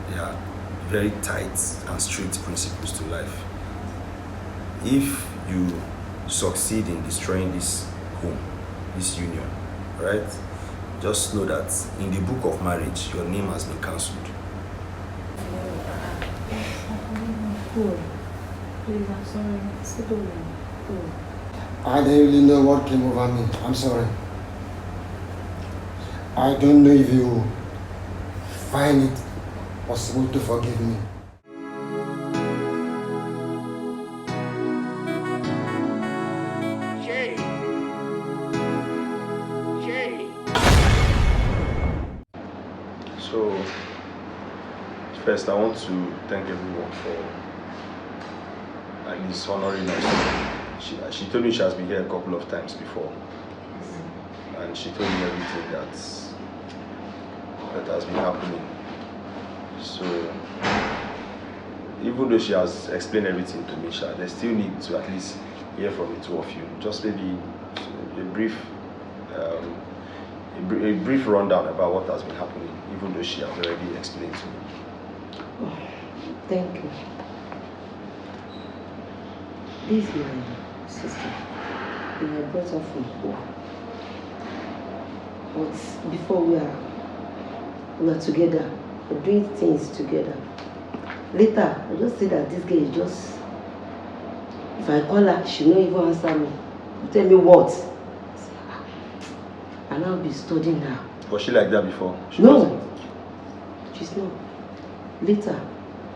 There are very tight and strict principles to life. If you succeed in destroying this home, this union, right? Just know that in the book of marriage, your name has been cancelled. Cool. Please, I'm sorry. Sit over. Cool. I don't really know what came over me. I'm sorry. I don't know if you find it possible to forgive me. So, first I want to thank everyone for at least honoring us. She told me she has been here a couple of times before. And she told me everything that has been happening. So, even though she has explained everything to me, they still need to at least hear from the two of you. Just maybe a brief rundown about what has been happening, even though she has already explained to me. Oh, thank you. This is my sister. We were brought up from home. But before we were together, we're doing things together. Later, I just see that this girl is just, if I call her, she'll not even answer me. Tell me what? And I'll be studying her. Was she like that before? No, she's not. Later,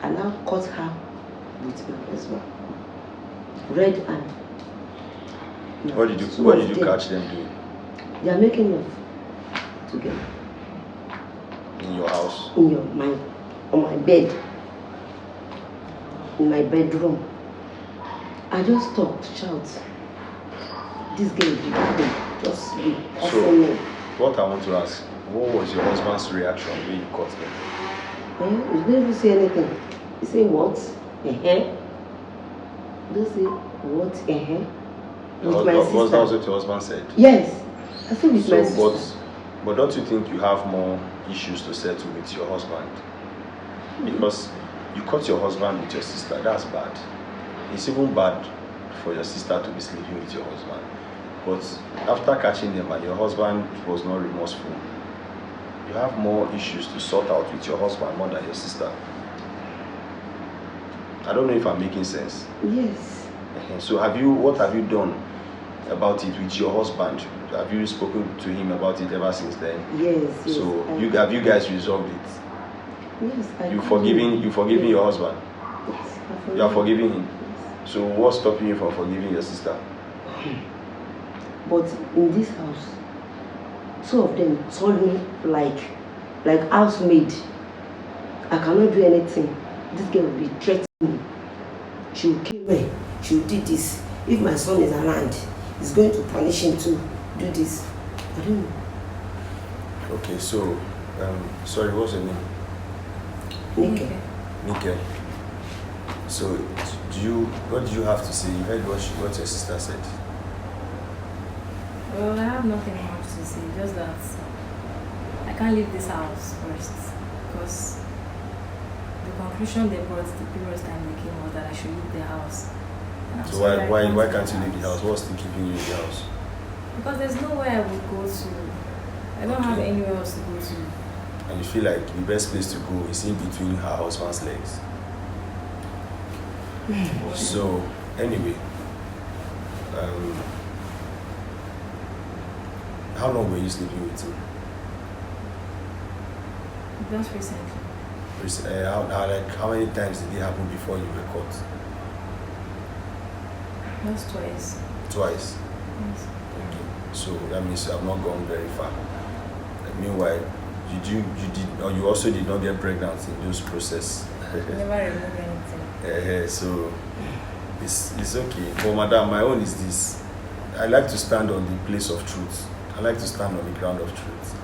I now caught her with my husband. Red hand. What did you catch them doing? They are making love together. In your house? On my bed. In my bedroom. I just talked, shout. This girl is just be awesome. So, what I want to ask, what was your husband's reaction when you caught them? He didn't even say anything. He said, what? Don't say, what? With my sister. Was that what your husband said? Yes. I said with my sister. But don't you think you have more issues to settle with your husband? Because you caught your husband with your sister, that's bad. It's even bad for your sister to be sleeping with your husband. But after catching them and your husband was not remorseful, you have more issues to sort out with your husband more than your sister. I don't know if I'm making sense. Yes. So what have you done about it with your husband? Have you spoken to him about it ever since then? Yes. So have you guys resolved it? Yes. You forgiving your husband? Yes. You are forgiving him? Yes. So what's stopping you from forgiving your sister? But in this house, two of them told me like housemaid. I cannot do anything. This girl will be threatening me. She will kill me. She will do this. If my son is around, he's going to punish him to do this. I don't know. Okay, so sorry, what's your name? Nike. So what did you have to say? You heard what your sister said? Well, I have nothing much to say, just that I can't leave this house first, because the conclusion they brought the previous time they came was that I should leave the house. So why can't you leave the house? What's still keeping you in the house? Because there's nowhere I would go to. I don't have anywhere else to go to. And you feel like the best place to go is in between her husband's legs. So anyway, how long were you sleeping with him? Just recently. How many times did it happen before you were caught? Just twice. Twice? Yes. Okay. So that means you have not gone very far. Meanwhile, you also did not get pregnant in those process. Never removed anything. So it's okay. But madam, my own is this. I like to stand on the place of truth. I like to stand on the ground of truth.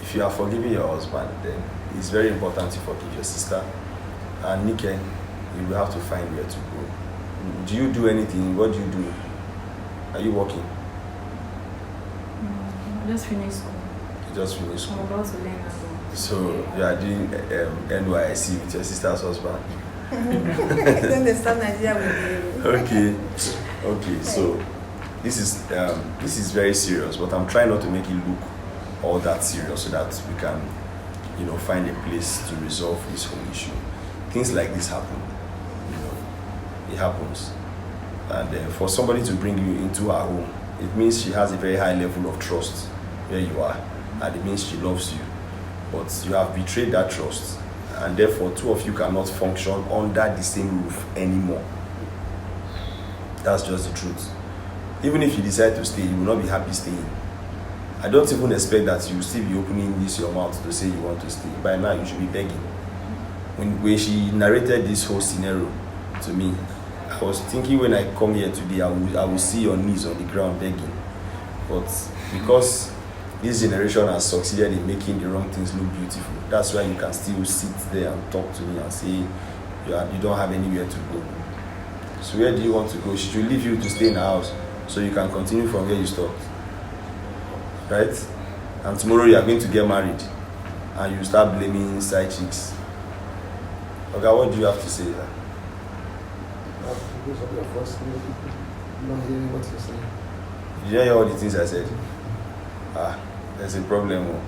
If you are forgiving your husband, then it's very important to forgive your sister. And Deacon, you will have to find where to go. Do you do anything? What do you do? Are you working? I just finished school. You just finished school? I'm about to learn as well. So you are doing NYC with your sister's husband. I don't understand Nigeria with you. Okay. So this is very serious, but I'm trying not to make it look all that serious so that we can, find a place to resolve this whole issue. Things like this happen. It happens, and for somebody to bring you into her home, it means she has a very high level of trust where you are, and it means she loves you. But you have betrayed that trust, and therefore two of you cannot function under the same roof anymore. That's just the truth. Even if you decide to stay, you will not be happy staying. I don't even expect that you will still be opening your mouth to say you want to stay. By now, you should be begging. When she narrated this whole scenario to me, I was thinking when I come here today, I will see your knees on the ground begging. But because this generation has succeeded in making the wrong things look beautiful, that's why you can still sit there and talk to me and say you don't have anywhere to go. So where do you want to go? She should leave you to stay in the house so you can continue from where you stopped. Right? And tomorrow you are going to get married and you start blaming side chicks. Okay, what do you have to say? Because of your first not hearing what you're saying. Did you hear all the things I said? There's a problem.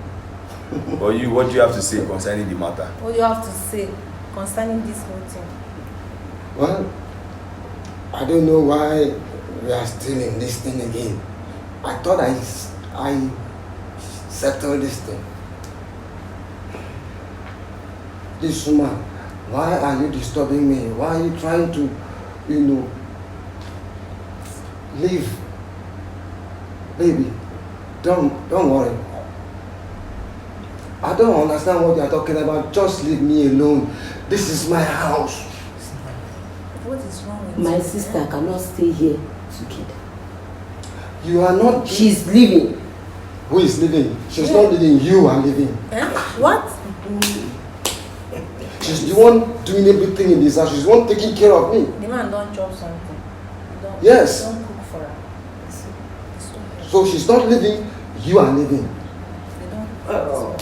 But you, what do you have to say concerning the matter? What do you have to say concerning this whole thing? Well, I don't know why we are still in this thing again. I thought I settled this thing. This woman, why are you disturbing me? Why are you trying to, leave? Baby, don't worry. I don't understand what you are talking about. Just leave me alone. This is my house. What is wrong with My you? sister cannot stay here together. You are not. She's leaving. Who is living? She's not living. You are living. What? She's the one doing everything in this house. She's the one taking care of me. The man don't chop something. Yes. Don't cook for her. It's too much. So she's not living. You are living. They don't. Oh.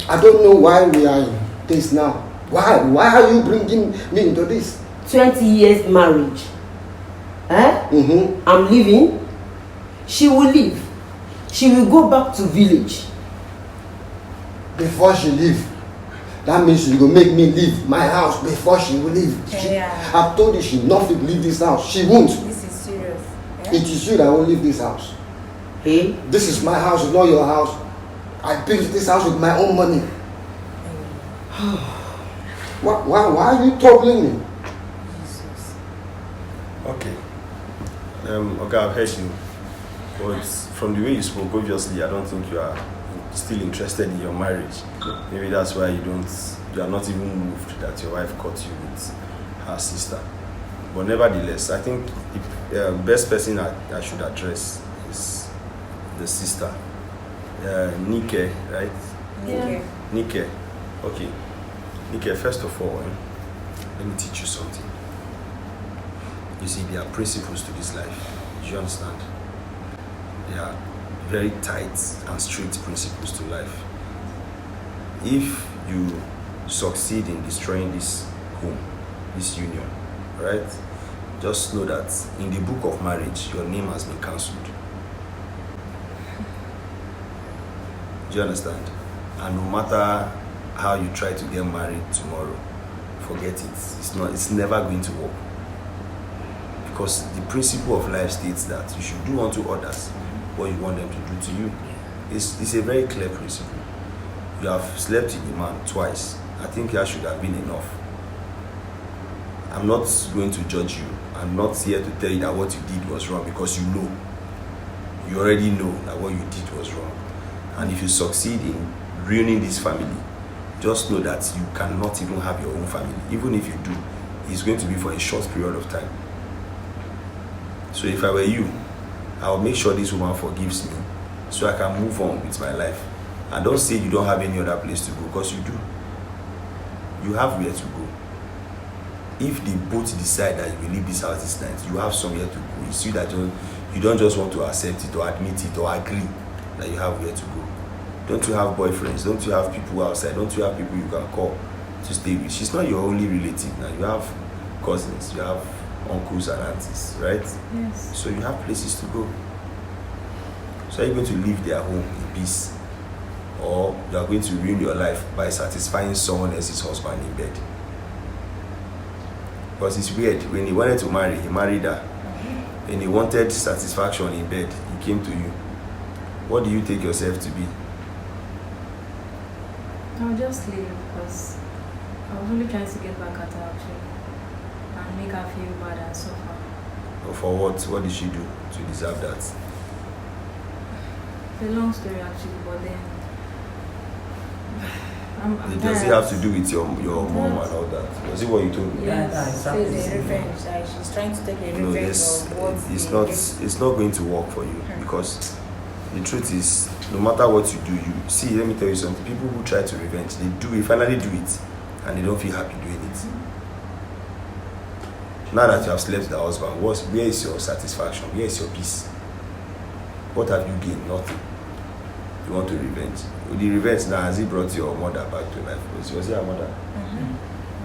I don't know why we are in this now. Why? Why are you bringing me into this? 20 years marriage. Mm-hmm. I'm leaving. She will leave. She will go back to village. Before she leave, that means she will make me leave my house before she will leave. Yeah. I've told you she will not leave this house. She won't. This is serious. It is you that will leave this house. Hey? This is my house, it's not your house. I built this house with my own money. Why are you troubling me? Jesus. Okay. Okay, I've heard you. But from the way you spoke, obviously, I don't think you are still interested in your marriage. Maybe that's why you are not even moved that your wife caught you with her sister. But nevertheless, I think the best person I should address is the sister. Nike, right? Yeah. Nike. Okay. Nike, first of all, let me teach you something. You see, there are principles to this life. Do you understand? There are very tight and strict principles to life. If you succeed in destroying this home, this union, right? Just know that in the book of marriage, your name has been cancelled. Do you understand? And no matter how you try to get married tomorrow, forget it. It's never going to work. Because the principle of life states that you should do unto others what you want them to do to you. It's a very clear principle. You have slept with a man twice. I think that should have been enough. I'm not going to judge you. I'm not here to tell you that what you did was wrong, because you know. You already know that what you did was wrong. And if you succeed in ruining this family, just know that you cannot even have your own family. Even if you do, it's going to be for a short period of time. So if I were you, I would make sure this woman forgives me so I can move on with my life. And don't say you don't have any other place to go, because you do. You have where to go. If they both decide that you will leave this house this night, you have somewhere to go. It's you that you don't just want to accept it or admit it or agree that you have where to go. Don't you have boyfriends? Don't you have people outside? Don't you have people you can call to stay with? She's not your only relative now. You have cousins, you have uncles and aunties, right? Yes. So you have places to go. So are you going to leave their home in peace? Or you are going to ruin your life by satisfying someone else's husband in bed? Because it's weird. When he wanted to marry, he married her. When he wanted satisfaction in bed, he came to you. What do you take yourself to be? I'll just leave because I was only trying to get back at her actually and make her feel bad and suffer. Or for what? What did she do to deserve that? It's a long story actually, but then I'm Does it have to do with your mom and all that? Was it what you told me? Yes. So it's a revenge. Like she's trying to take a No, revenge yes, of what it's not going to work for you because the truth is, no matter what you do, you see. Let me tell you something. People who try to revenge, they finally do it, and they don't feel happy doing it. Now that you have slept with the husband, where is your satisfaction? Where is your peace? What have you gained? Nothing. You want to revenge. With the revenge now, has he brought your mother back to life? Was he her mother?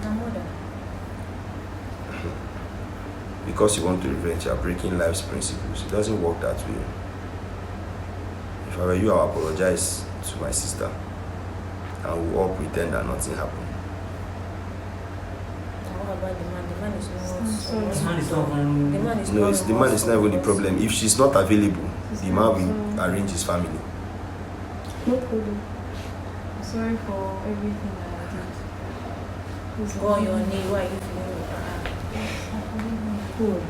My mother. Because you want to revenge, you are breaking life's principles. It doesn't work that way. If I were you, I would apologize to my sister and we'll all pretend that nothing happened. What about the man? The man is sorry. not. The man is not from. The man is No, not. the man is not even the problem. If she's not available, the man will arrange his family. No problem. I'm sorry for everything that I did. Please Go on your forgive me. knee. Why are you feeling? Oh,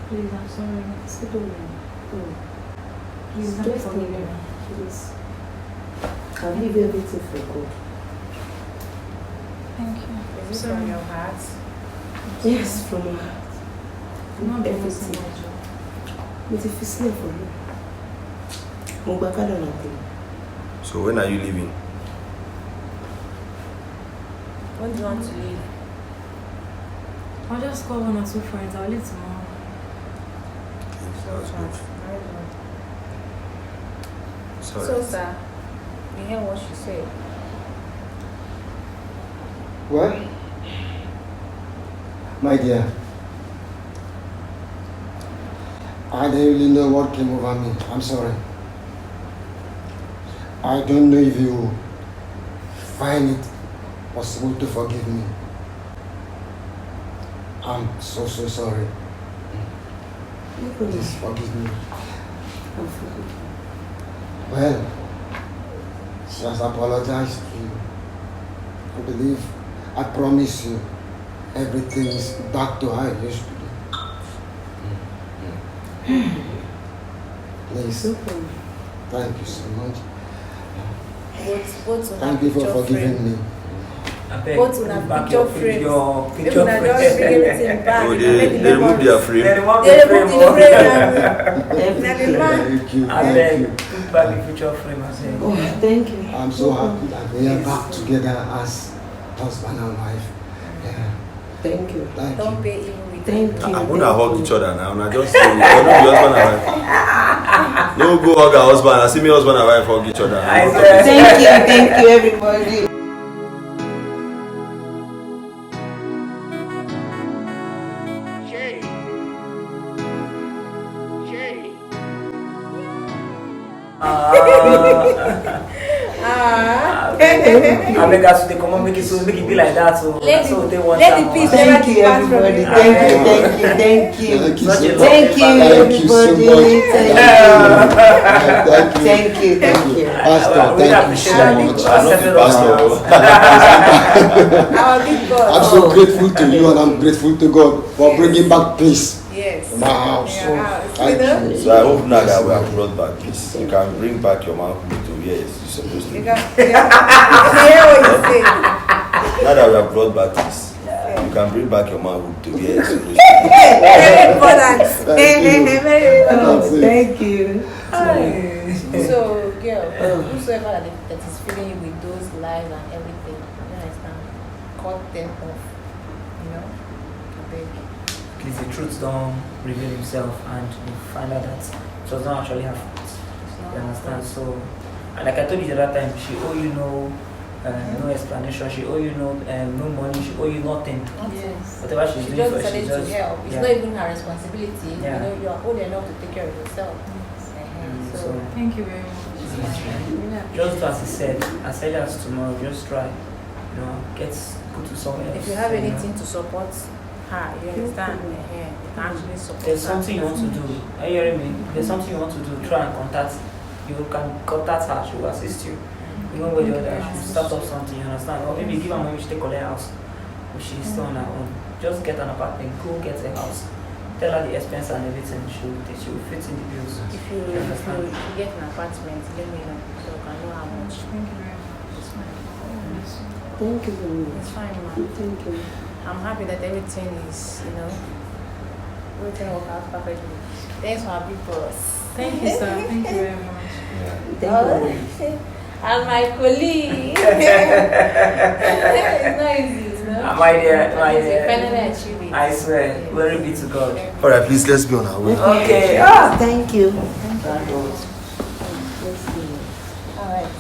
Please, I'm sorry. sit down. Oh, Please, just don't stay forgive me. there. Please. I'll leave everything for God. Thank you. Is it from your heart? Yes, from my heart. I'm not doing so Everything. much. But if it's not for you, mo gba kádàrá tèmi. So when are you leaving? When do you want to leave? I'll just call one or two friends. I'll leave tomorrow. That's good. Sorry. So, sir, you hear what she said? Well, my dear, I don't really know what came over me. I'm sorry. I don't know if you find it possible to forgive me. I'm so sorry. No problem. Please forgive me. I'm forgiven. Well, she has apologized to you. I believe, I promise you, everything is back to how it used to be. Please, No problem. thank you so much. Both Thank you for forgiving me. Both will have picture frames. Your If picture una just bring frame. everything back, Oh, you make they the remove memories. their frame. They remove They the remove frame. the oh. frame and na the man. Thank you. I Thank beg, you. put back the picture frame and say. Oh, thank you. I'm so happy that we are back together as husband and wife. Yeah. Thank you. Thank Don't you. pay evil with Thank evil. you. I'm gonna hug each other now. I just say, I don't be husband and wife. No go hug our husband. I see me husband and wife hug each other. I swear. Thank you, everybody. I make us to come on, make it be like that. So that's what they want. Let the peace Thank never you, depart from everybody. you. Thank you. Thank you Such so a much. Thank you, Thank you so everybody. much. Thank you. Thank you. I Pastor, really thank you so appreciate much. that. I love the pastor. Our big God. I'm so grateful to you and I'm grateful to God for bringing back peace Yes. in my house. In your house. Thank you. So I hope now that we have brought back peace, you can bring back your manhood to where it's supposed to You be. can hear what you say. Now that we have brought back peace, you can bring back your manhood to where it's supposed to be. Very important. Thank you. Very important. That's it. Thank you. So, girl, whosoever that is feeling you with those lies and everything, you understand, cut them off. You know? I beg. Please, the truth don't reveal himself, and you find out that it was not actually her fault. It's not You understand? So And like I told you the other time, she owe you no explanation. She owe you no money. She owe you nothing. Yes. Whatever she's She doing just for, she decided just to help. It's yeah. not even her responsibility. Yeah. You know, you are old enough to take care of yourself. So Thank you very much. just as he said, as early as tomorrow, just try, get go to somewhere else. If you have anything to support her, you understand? You can actually support There's her. something you want to do. Are you hearing me? There's something you want to do. Try and contact. You can contact her. She will assist you. One way or the other, she will start up something. You understand? Or maybe give her money. She take her house. If she's still on her own, just get an apartment. Go get a house. Tell her the expense and everything. She will fit in the bills. If you get an apartment, let me know so I can know how much. Thank you very much. It's fine. Thank you very much. It's fine, man. Thank you. I'm happy that everything is, everything will out perfectly. Thanks for being for us. Thank you, sir. Thank you very much. Thank you. And my colleague. It's not easy, My dear, finally achieved it. I swear, glory be to God. All right, please, let's be on our way. Okay. Thank you. Thank God. Let's go. All right.